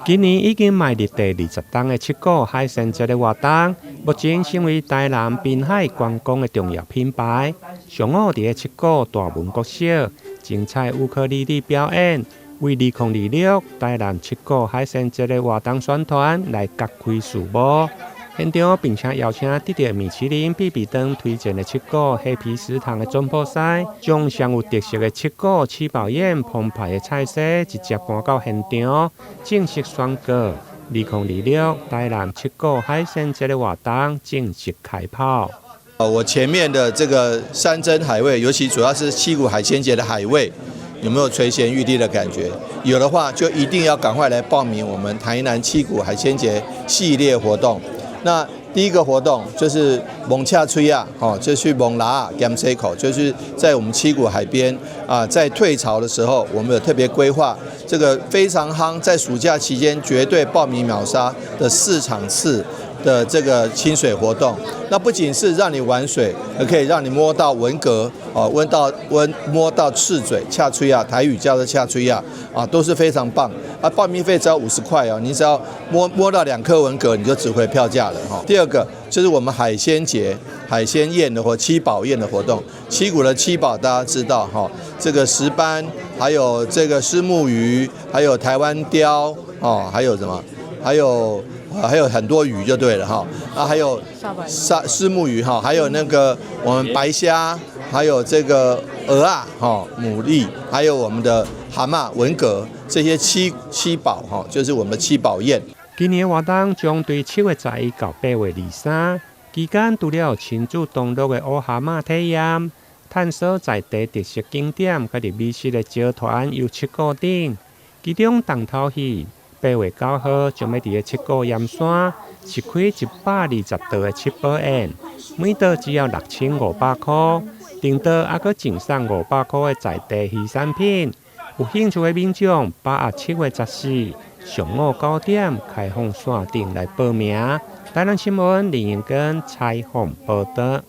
今年已經邁入第20檔的七股海鮮節的活動，目前成為台南濱海觀光的重要品牌。上午在七股大文國小，精彩烏克麗麗表演，為2026台南七股海鮮節的活動宣傳來揭開序幕。現場並且邀請得到米其林必比登推薦的七股黑皮食堂的總鋪師，將上有特色的七股吃飽宴澎湃的菜色直接搬到現場，正式宣告2026台南七股海鮮節的活動正式開跑。我前面的這個山珍海味，尤其主要是七股海鮮節的海味，有沒有垂涎欲滴的感覺？有的話，就一定要趕快來報名我們台南七股海鮮節系列活動。那第一個活動就是蒙恰吹啊，就去蒙拉甘塞口，就是在我們七股海邊啊，在退潮的時候，我們有特別規劃這個非常夯，在暑假期間絕對報名秒殺的4場次的這個親水活動。那不僅是讓你玩水，也可以讓你摸到文蛤，摸到赤嘴恰吹啊，台語叫做恰吹啊，都是非常棒。報名費只要50塊哦，你只要摸到2顆文蛤，你就值回票價了哈。第二個就是我們海鮮節、海鮮宴的或七寶宴的活動。七股的七寶大家知道哈，這個石斑，還有這個虱目魚，還有台灣鯛哦，還有什麼？還有很多魚就對了哈，還有虱目魚哈，還有那個我們白蝦，還有這個蚵啊哈，牡蠣，還有我們的蛤蟆、文蛤，這些七寶哈，就是我們的七寶宴。今年活動將對7月11到8月23期間，除了親自登錄的蚵蛤蟆體驗，探索在地特色景點，佮美食的招團遊七股頂，其中重頭戲。8月9號將要在七股鹽山設開120道的七寶宴，每道只要6500塊，訂道還閣贈送500塊的在地魚產品。有興趣的民眾，把握7月14上午9點開放線頂來報名。台南新聞林彥根採訪報道。